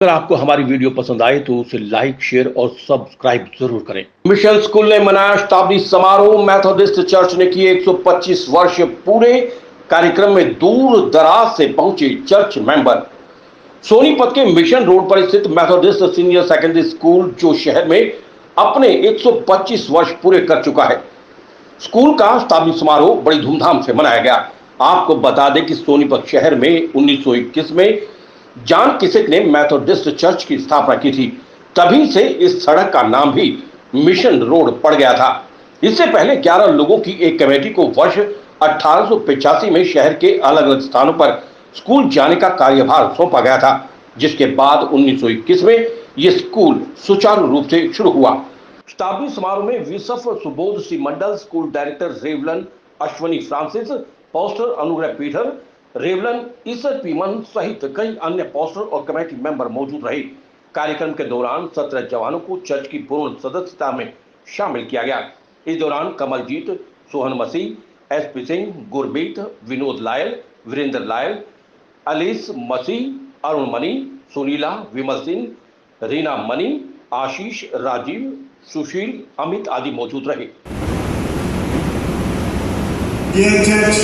अगर आपको हमारी वीडियो पसंद आए तो उसे लाइक, शेयर और सब्सक्राइब जरूर करें। मिशन स्कूल ने मनाया शताब्दी समारोह। मैथोडिस्ट चर्च ने किए 125 वर्ष पूरे। कार्यक्रम में दूर दराज से पहुंचे चर्च मेंबर। सोनीपत के मिशन रोड पर स्थित मैथोडिस्ट सीनियर सेकेंडरी स्कूल जो शहर में अपने 125 वर्ष पूरे कर चुका है, स्कूल का शताब्दी समारोह बड़ी धूमधाम से मनाया गया। आपको बता दें कि सोनीपत शहर में 1921 में जॉन किसिक ने मैथोडिस्ट चर्च की स्थापना की थी। तभी से इस सड़क का नाम भी मिशन रोड पड़ गया था। इससे पहले 11 लोगों की एक कमेटी को वर्ष 1885 में शहर के अलग अलग स्थानों पर स्कूल जाने का कार्यभार सौंपा गया था, जिसके बाद 1921 में यह स्कूल सुचारू रूप से शुरू हुआ। शताब्दी समारोह में विशव Subodh C Mandal, school director reverend Ashwani Francis, pastor Anugrah Peter, reverend Isar पीमन सहित कई अन्य पोस्टर और कमेटी मेंबर मौजूद रहे। कार्यक्रम के दौरान 17 जवानों को चर्च की पूर्ण सदस्यता में शामिल किया गया। इस दौरान कमलजीत, सोहन मसीह, एसपी सिंह, गुरमीत, विनोद लायल, वीरेंद्र लायल, अलीस मसीह, अरुण मनी, सुनीला, विमल सिंह, रीना मनी, आशीष, राजीव, सुशील, अमित आदि मौजूद रहे। Dear church,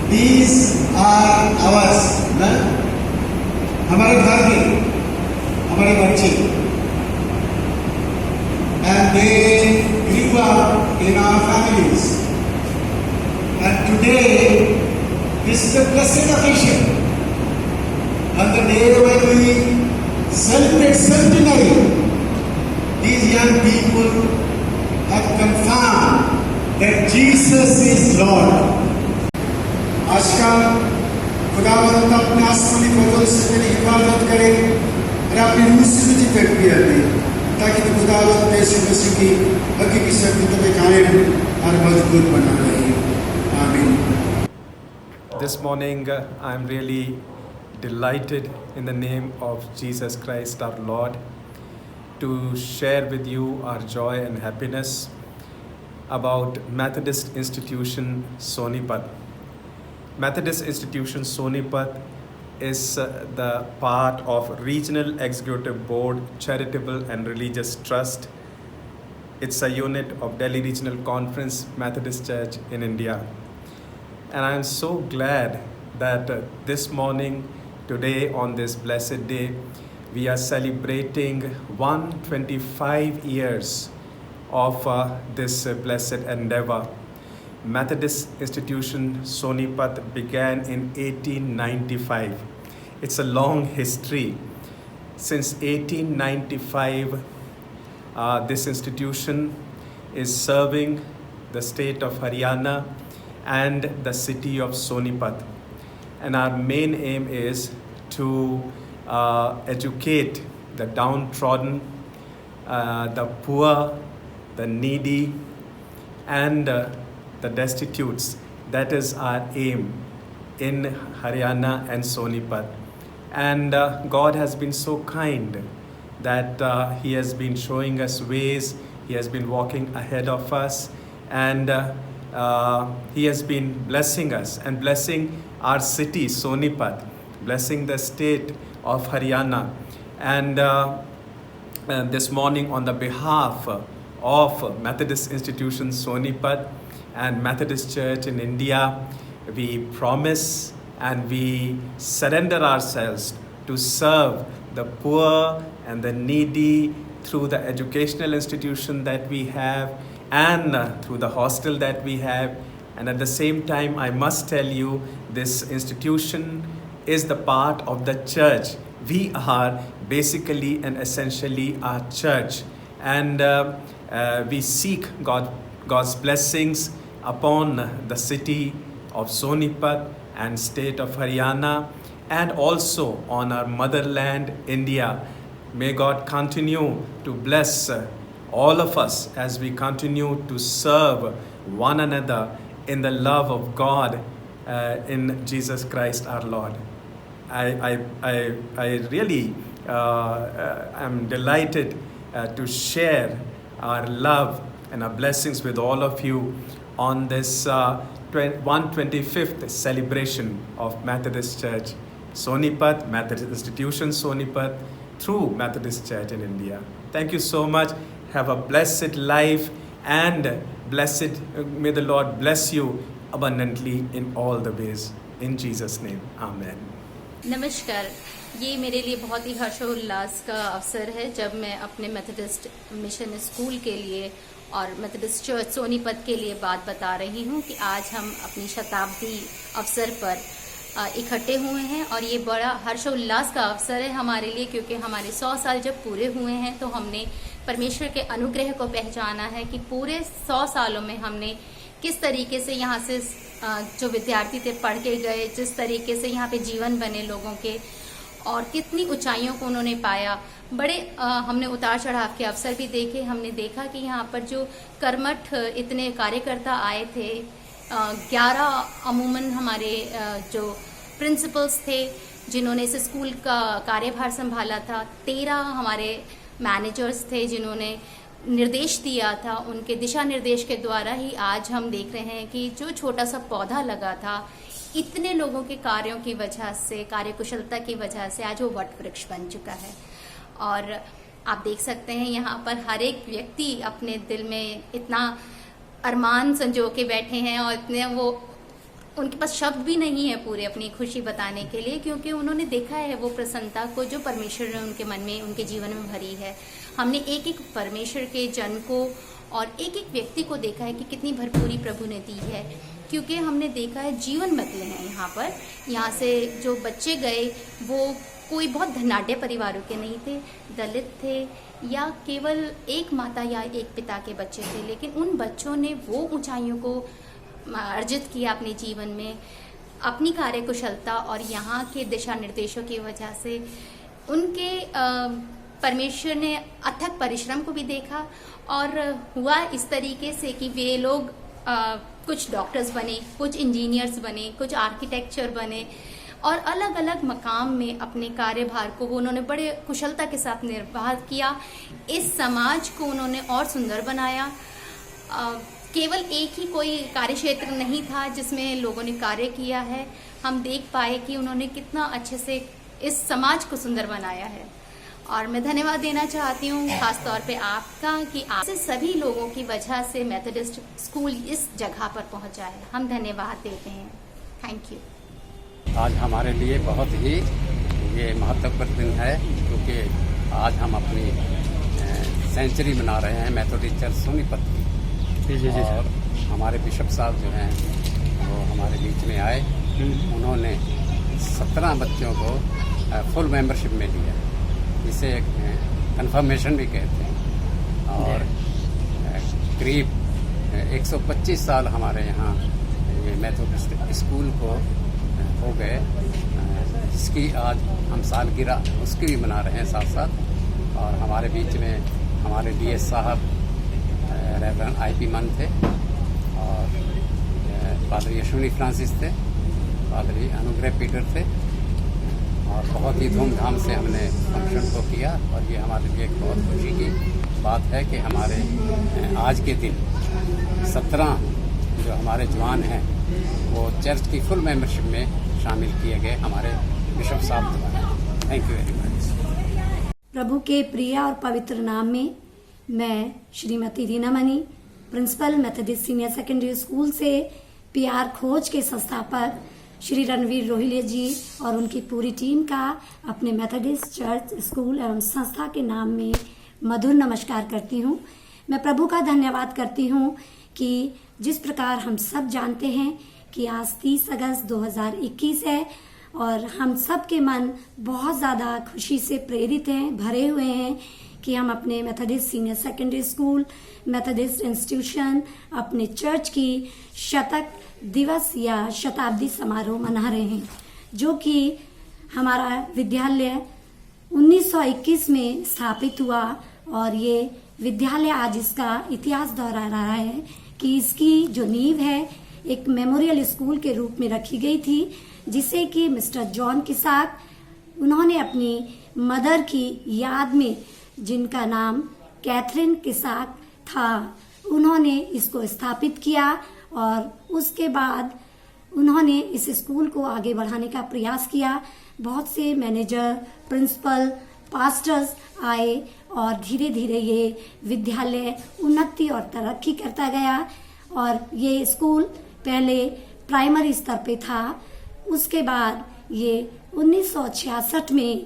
these are ours, ना? हमारे घर के, हमारे बच्चे, and they grew up in our families, and today this is a blessed occasion. On the day when we celebrate centenary, these young people have confirmed that Jesus is Lord. आज का खुदावंद अपने आसमानी फजल से मेरी हिफाजत करे और अपनी रूह से मुझे तकबीर दे, ताकि तो खुदावंद ऐसे मसीह की हकीकी शक्ति में कायम और मजबूत बना रहे। आमीन। This morning I am really delighted in the name of Jesus Christ our Lord to share with you our joy and happiness about Methodist Institution Sonipat. Methodist Institution Sonipat is the part of Regional Executive Board Charitable and Religious Trust. It's a unit of Delhi Regional Conference Methodist Church in India. And I am so glad that this morning, today on this blessed day, we are celebrating 125 years of this blessed endeavor. Methodist Institution Sonipat began in 1895. It's a long history. Since 1895, this institution is serving the state of Haryana and the city of Sonipat. And our main aim is to educate the downtrodden, the poor, the needy, and the destitutes. That is our aim in Haryana and Sonipat. And God has been so kind that He has been showing us ways, He has been walking ahead of us, and He has been blessing us and blessing our city, Sonipat, blessing the state of Haryana. And this morning, on the behalf of Methodist Institution Sonipat and Methodist Church in India, we promise and we surrender ourselves to serve the poor and the needy through the educational institution that we have and through the hostel that we have. And at the same time, I must tell you, this institution is the part of the church. We are basically and essentially a church, and we seek God's blessings upon the city of Sonipat and state of Haryana, and also on our motherland, India. May God continue to bless all of us as we continue to serve one another in the love of God in Jesus Christ our Lord. I really am delighted to share our love and our blessings with all of you on this 125th celebration of Methodist Church Sonipat, Methodist Institution Sonipat, through Methodist Church in India. Thank you so much. Have a blessed life, and may the Lord bless you abundantly in all the ways. In Jesus' name, Amen. नमस्कार। ये मेरे लिए बहुत ही हर्षोल्लास का अवसर है जब मैं अपने मेथोडिस्ट मिशन स्कूल के लिए और मेथोडिस्ट चर्च सोनीपत के लिए बात बता रही हूँ कि आज हम अपनी शताब्दी अवसर पर इकट्ठे हुए हैं, और ये बड़ा हर्षोल्लास का अवसर है हमारे लिए, क्योंकि हमारे 100 साल जब पूरे हुए हैं तो हमने परमेश्वर के अनुग्रह को पहचाना है कि पूरे 100 सालों में हमने किस तरीके से यहाँ से जो विद्यार्थी थे पढ़ के गए, जिस तरीके से यहाँ पे जीवन बने लोगों के, और कितनी ऊंचाइयों को उन्होंने पाया। बड़े हमने उतार चढ़ाव के अवसर भी देखे। हमने देखा कि यहाँ पर जो कर्मठ इतने कार्यकर्ता आए थे, 11 अमूमन हमारे जो प्रिंसिपल्स थे जिन्होंने इस स्कूल का कार्यभार संभाला था, 13 हमारे मैनेजर्स थे जिन्होंने निर्देश दिया था। उनके दिशा निर्देश के द्वारा ही आज हम देख रहे हैं कि जो छोटा सा पौधा लगा था, इतने लोगों के कार्यों की वजह से, कार्यकुशलता की वजह से आज वो वट वृक्ष बन चुका है। और आप देख सकते हैं यहाँ पर हर एक व्यक्ति अपने दिल में इतना अरमान संजो के बैठे हैं, और इतने वो उनके पास शब्द भी नहीं है पूरे अपनी खुशी बताने के लिए, क्योंकि उन्होंने देखा है वो प्रसन्नता को जो परमेश्वर ने उनके मन में, उनके जीवन में भरी है। हमने एक एक परमेश्वर के जन को और एक एक व्यक्ति को देखा है कि कितनी भरपूरी प्रभु ने दी है, क्योंकि हमने देखा है जीवन बदले हैं यहाँ पर। यहाँ से जो बच्चे गए वो कोई बहुत धनाढ़ परिवारों के नहीं थे, दलित थे, या केवल एक माता या एक पिता के बच्चे थे, लेकिन उन बच्चों ने वो ऊंचाइयों को अर्जित किया अपने जीवन में, अपनी कार्यकुशलता और यहाँ के दिशा निर्देशों की वजह से। उनके परमेश्वर ने अथक परिश्रम को भी देखा, और हुआ इस तरीके से कि वे लोग कुछ डॉक्टर्स बने, कुछ इंजीनियर्स बने, कुछ आर्किटेक्चर बने, और अलग अलग मकाम में अपने कार्यभार को वो उन्होंने बड़े कुशलता के साथ निर्वाह किया। इस समाज को उन्होंने और सुंदर बनाया। केवल एक ही कोई कार्यक्षेत्र नहीं था जिसमें लोगों ने कार्य किया है। हम देख पाए कि उन्होंने कितना अच्छे से इस समाज को सुंदर बनाया है। और मैं धन्यवाद देना चाहती हूँ खास तौर पे आपका, कि आप से सभी लोगों की वजह से मेथोडिस्ट स्कूल इस जगह पर पहुँचा है। हम धन्यवाद देते हैं। Thank you. आज हमारे लिए बहुत ही ये महत्वपूर्ण दिन है, क्योंकि आज हम अपनी सेंचुरी मना रहे हैं मेथोडिस्ट चर्च सोनीपत की। और हमारे बिशप साहब जो हैं वो हमारे बीच में आए। उन्होंने 17 बच्चों को फुल मेंबरशिप में लिया, जिसे कंफर्मेशन भी कहते हैं। और करीब 125 साल हमारे यहाँ ये मेथोडिस्ट स्कूल को हो गए, जिसकी आज हम सालगिरह उसकी भी मना रहे हैं साथ साथ। और हमारे बीच में हमारे डीएस साहब रेवरेंड आईपी मन थे, और पादरी यशुनी फ्रांसिस थे, पादरी अनुग्रह पीटर थे, और बहुत ही धूमधाम से हमने फंक्शन को किया। और ये हमारे लिए एक बहुत खुशी की बात है कि हमारे आज के दिन 17 जो हमारे जवान हैं वो चर्च की फुल मेंबरशिप में शामिल किए गए हमारे बिशप साहब द्वारा। Thank you very much. प्रभु के प्रिय और पवित्र नाम में मैं Shrimati Reena Mani, principal Methodist senior secondary school से पीआर खोज के संस्थापक श्री रणवीर रोहिले जी और उनकी पूरी टीम का अपने मेथोडिस्ट चर्च स्कूल एवं संस्था के नाम में मधुर नमस्कार करती हूँ। मैं प्रभु का धन्यवाद करती हूँ कि जिस प्रकार हम सब जानते हैं कि आज 30 अगस्त 2021 है, और हम सब के मन बहुत ज़्यादा खुशी से प्रेरित हैं, भरे हुए हैं कि हम अपने Methodist senior secondary school, Methodist institution, अपने चर्च की शतक दिवस या शताब्दी समारोह मना रहे हैं, जो कि हमारा विद्यालय 1921 में स्थापित हुआ। और ये विद्यालय आज इसका इतिहास दोहरा रहा है कि इसकी जो नींव है एक मेमोरियल स्कूल के रूप में रखी गई थी, जिसे कि मिस्टर जॉन किसाक उन्होंने अपनी मदर की याद में, जिनका नाम कैथरीन किसाक था, उन्होंने इसको स्थापित किया। और उसके बाद उन्होंने इस स्कूल को आगे बढ़ाने का प्रयास किया। बहुत से मैनेजर, प्रिंसिपल, पास्टर्स आए और धीरे धीरे ये विद्यालय उन्नति और तरक्की करता गया। और ये स्कूल पहले प्राइमरी स्तर पे था, उसके बाद ये 1966 में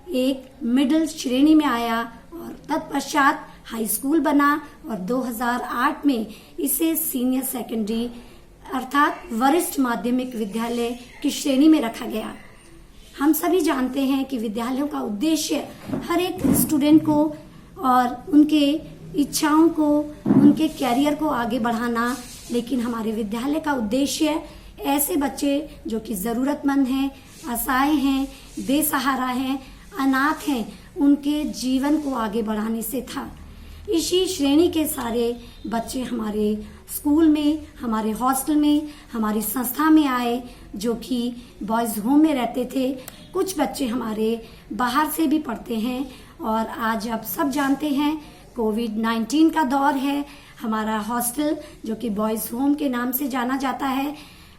एक मिडिल श्रेणी में आया और तत्पश्चात हाई स्कूल बना और 2008 में इसे सीनियर सेकेंडरी अर्थात वरिष्ठ माध्यमिक विद्यालय की श्रेणी में रखा गया। हम सभी जानते हैं कि विद्यालयों का उद्देश्य हर एक स्टूडेंट को और उनके इच्छाओं को, उनके कैरियर को आगे बढ़ाना, लेकिन हमारे विद्यालय का उद्देश्य ऐसे बच्चे जो कि जरूरतमंद हैं, असहाय हैं, बेसहारा हैं, अनाथ हैं, उनके जीवन को आगे बढ़ाने से था। इसी श्रेणी के सारे बच्चे हमारे स्कूल में, हमारे हॉस्टल में, हमारी संस्था में आए, जो कि बॉयज होम में रहते थे। कुछ बच्चे हमारे बाहर से भी पढ़ते हैं और आज आप सब जानते हैं कोविड-19 का दौर है। हमारा हॉस्टल जो कि बॉयज होम के नाम से जाना जाता है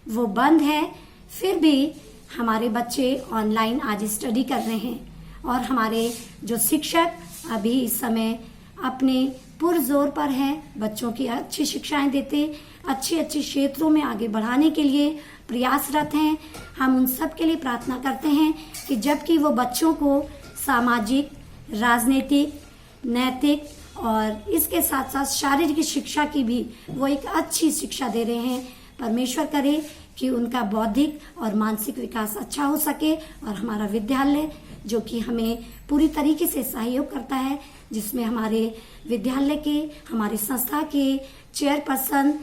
वो बंद है, फिर भी हमारे बच्चे ऑनलाइन आज स्टडी कर रहे हैं और हमारे जो शिक्षक अभी इस समय अपने पुरजोर पर हैं, बच्चों की अच्छी शिक्षाएं देते, अच्छे क्षेत्रों में आगे बढ़ाने के लिए प्रयासरत हैं। हम उन सब के लिए प्रार्थना करते हैं कि जबकि वो बच्चों को सामाजिक, राजनीतिक, नैतिक और इसके साथ साथ शारीरिक शिक्षा की भी वो एक अच्छी शिक्षा दे रहे हैं, परमेश्वर करे कि उनका बौद्धिक और मानसिक विकास अच्छा हो सके। और हमारा विद्यालय जो कि हमें पूरी तरीके से सहयोग करता है, जिसमें हमारे विद्यालय के, हमारी संस्था के चेयरपर्सन,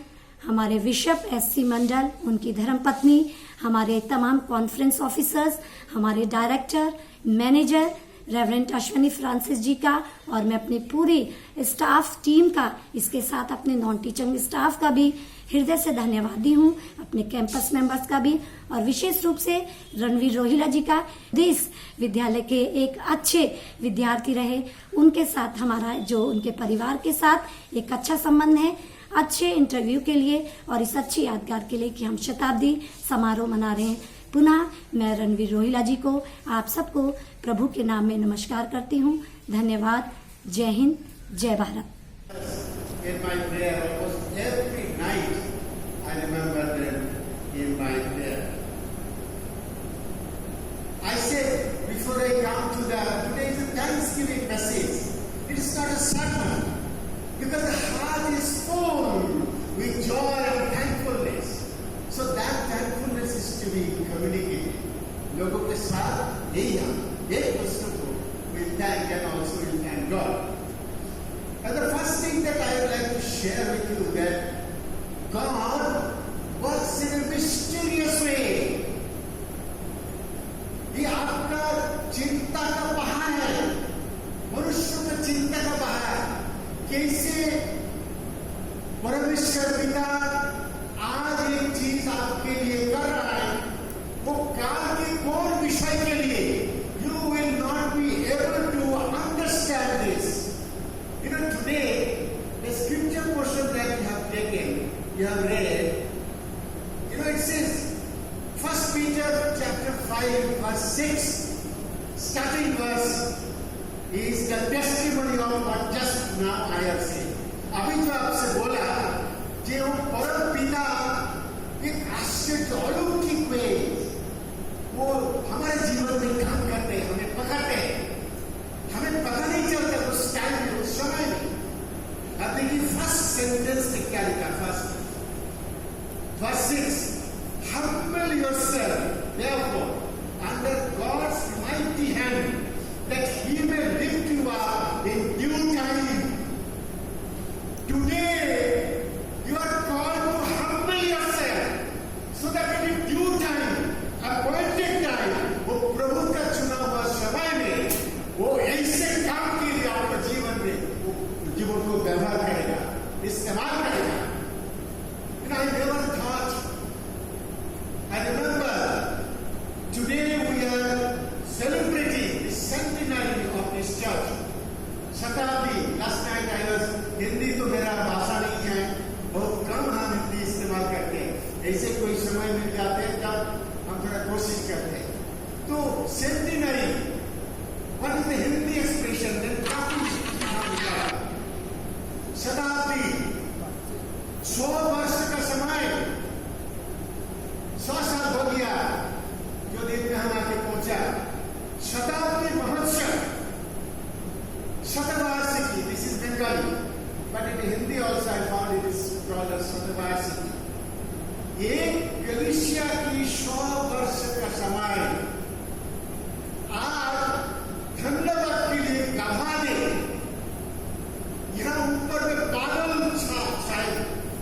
हमारे बिशप एससी मंडल, उनकी धर्मपत्नी, हमारे तमाम कॉन्फ्रेंस ऑफिसर्स, हमारे director, manager reverend Ashwini Francis ji का और मैं अपनी पूरी स्टाफ टीम का, इसके साथ अपने नॉन टीचिंग स्टाफ का भी हृदय से धन्यवादी हूँ, अपने कैंपस मेंबर्स का भी और विशेष रूप से रणवीर रोहिला जी का। इस विद्यालय के एक अच्छे विद्यार्थी रहे, उनके साथ हमारा जो उनके परिवार के साथ एक अच्छा संबंध है, अच्छे इंटरव्यू के लिए और इस अच्छी यादगार के लिए कि हम शताब्दी समारोह मना रहे हैं। पुनः मैं रणवीर रोहिला जी को, आप सबको प्रभु के नाम में नमस्कार करती हूँ। धन्यवाद। जय हिंद, जय Bharat. In my prayer, almost every night, I remember them in my prayer. I said, before I come to today is a Thanksgiving message. It is not a sermon, because the heart is full with joy and thankfulness. So that thankfulness is to be communicated. लोगों के साथ यही हम एक दूसरे को will thank and also will thank God. And the first thing that I would like to share with you that God works in a mysterious way. ये आपका चिंता का पहाड़ है, मनुष्य का चिंता का पहाड़। कैसे परमेश्वर पिता आज एक चीज आपके लिए कर रहा है, वो काल के कौन विषय के लिए, you will not be able to understand this. You know, today, the scripture portion that you have taken, you have read, you know, it says, 1 Peter chapter 5, verse 6, starting verse, is the testimony of what just now I have said. अभी जो आपसे बोला, जो परम पिता एक आश्चर्य अलौकिक में वो हमारे जीवन में काम करते हैं, हमें पकड़ते हैं, हमें पता नहीं चलता उस टाइम में, उस समय में। अब देखिए फर्स्ट सेंटेंस में क्या लिखा, first verse 6, humble yourself therefore under God's mighty hand that he may lift you up in due time. Today you are called to humble yourself so that in due time, appointed time, वो प्रभु का चुना हुआ समय में वो ऐसे काम के लिए आपका जीवन Bengali, but in Hindi also I found it is called as Sotavasi. ये कलिसिया की 100 वर्ष का समय आज धन्यवाद के लिए गवा दे, यहाँ ऊपर में बादल छाए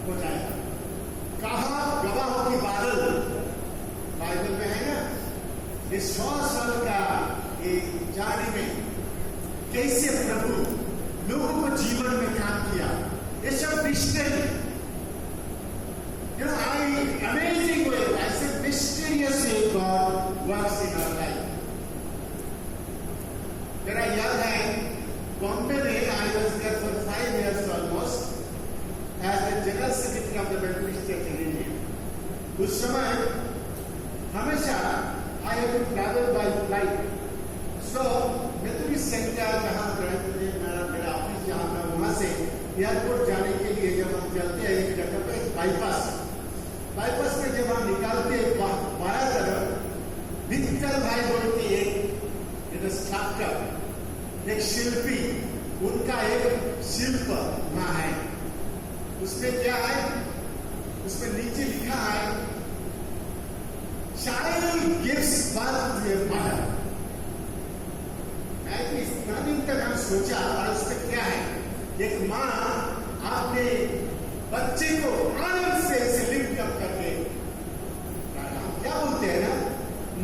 हो जाएगा। कहा गवाहों की बादल बाइबल में है ना। ये 100 साल का ये जाने में कैसे प्रभु लोगों को जीवन में काम किया, ये सब mystery. You know, amazing way, I said mysterious way God works in our life. मेरा याद है बॉम्बे में I was there for 5 years almost as the general secretary of the Methodist Church in India. उस समय हमेशा I had to travel by flight. So Methodist Center जहाँ मेरा office जहाँ था वहाँ से एयरपोर्ट जाने के लिए जब हम चलते हैं एक जगह पे बाईपास में जब हम निकालते बाया तरफ विक्टर भाई बोल के एक स्ट्रक्चर, एक शिल्पी, उनका एक शिल्प वहां है। उसमें क्या है, उसमें नीचे लिखा है child gives birth to a mother. मैं इतना दिन तक हम सोचा और उसमें क्या है, एक माँ आपने बच्चे को आनंद से लिफ्ट अप करके, क्या बोलते हैं ना,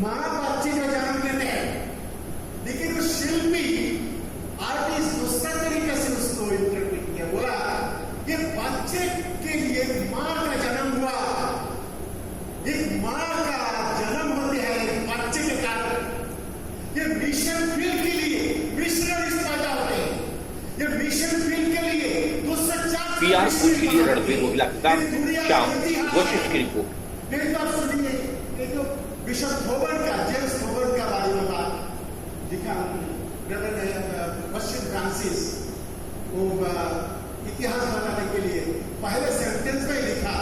माँ बच्चे को जन्म देते हैं, लेकिन वो शिल्पी आर्टिस्ट दूसरा तरीके से उसको इंटरप्रेट किया, बोला कि बच्चे के लिए माँ का जन्म हुआ, एक माँ का जन्म होते हैं बच्चे के कारण। ये मिशन फील्ड के लिए मिशनरीज पैदा होते हैं, ये मिशन फील्ड के लिए PR खोज के लिए रणवीर रोहिला के साथ शाम वशिष्ठ की रिपोर्ट। मेरी बात सुनिए, ये जो बिशप थोबर्न का, जेम्स थोबर्न का बारे में बात लिखा पश्चिम फ्रांसिस, वो इतिहास बनाने के लिए पहले सेंटेंस में लिखा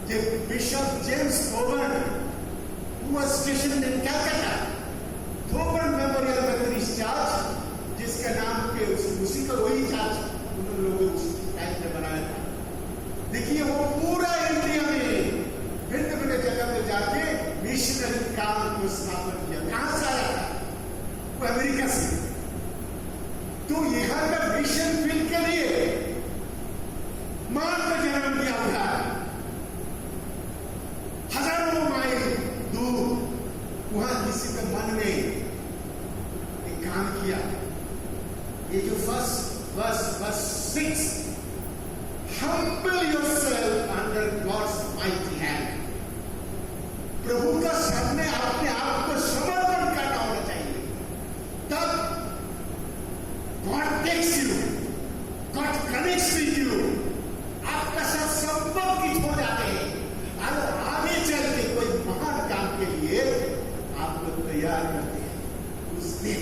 कि bishop James Thoburn who was stationed in Calcutta, Thoburn memorial Methodist church, जिसका नाम के उसी का वही चर्च उन लोगों उस टाइम पे बनाया था। देखिए वो पूरा इंडिया में भिन्न भिन्न जगह पे जाके मिशनरी काम को स्थापन किया। कहां से आया था? वो अमेरिका से। तो यहाँ का मिशन फील्ड के लिए मां का जन्म दिया हुआ, हजारों माइल दूर वहां किसी के मन में एक काम किया। ये जो first verse 6, humble yourself under God's mighty hand. प्रभु का सामने अपने आप को समर्पण करना होना चाहिए, तब God takes you, God connects with you, आपका साथ संपर्कित हो जाते हैं और आगे चल के कोई महान काम के लिए आपको तैयार करते हैं। उस दिन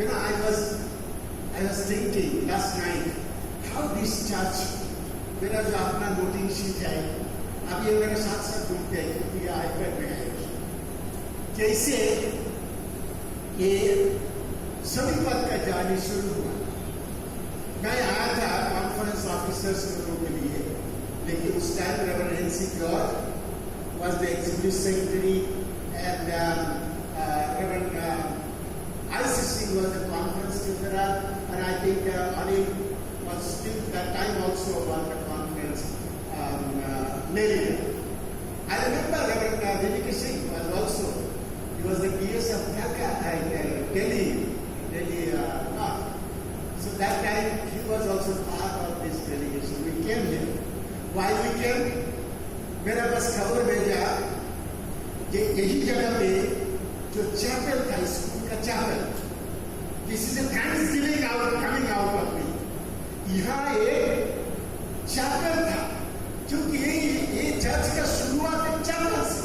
I was thinking last night how this church, मेरा जो अपना नोटिंग शीट है, अब ये मेरे साथ साथ घूमते हैं क्योंकि ये आईपैड में है, जैसे ये सभी पद का जाने शुरू हुआ। मैं आया था कॉन्फ्रेंस ऑफिसर्स लोगों के लिए, लेकिन उस time reverend NC Claude was the executive secretary and Reverend ICC was the conference treasurer, and I think Anil was still that time also on the conference leader. I remember Reverend Viniki Singh was also, he was the PS of Delhi North. So that time he was also part of this delegation. We came here. While we came, मेरा बस खबर भेजा कि यही जगह पे जो chapel था, स्कूल का chapel, this is thanksgiving coming out of me, यहाँ एक चैपल था, क्योंकि ये चर्च का शुरुआत चैपल से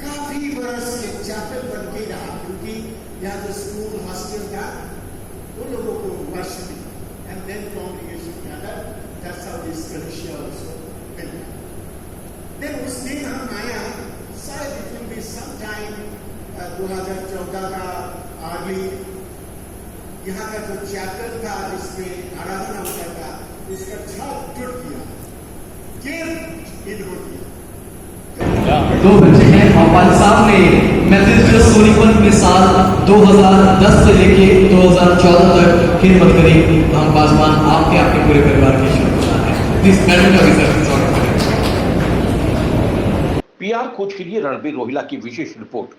काफी बरस ये चैपल बन के रहा, क्योंकि यहाँ जो स्कूल हॉस्टल था उन लोगों को worship and then congregation together, that's how this कलिसिया आल्सो बिल्ट। देन उस दिन हम आया, शायद it will be some time 2014 का अर्ली, यहाँ का जो चैप्टर था जिसमें आराधना होता था उसका छाप टूट गया, गिर इन हो गया। दो बच्चे हैं और वाले साहब ने मैथोडिस्ट सोनीपत में साल 2010 से लेके 2014 तक खिदमत करी। तो हम पासवान आपके पूरे परिवार के शुक्रगुजार हैं। प्लीज मैडम का भी सर स्वागत करें। पीआर खोज के लिए रणबीर रोहिला की विशेष रिपोर्ट।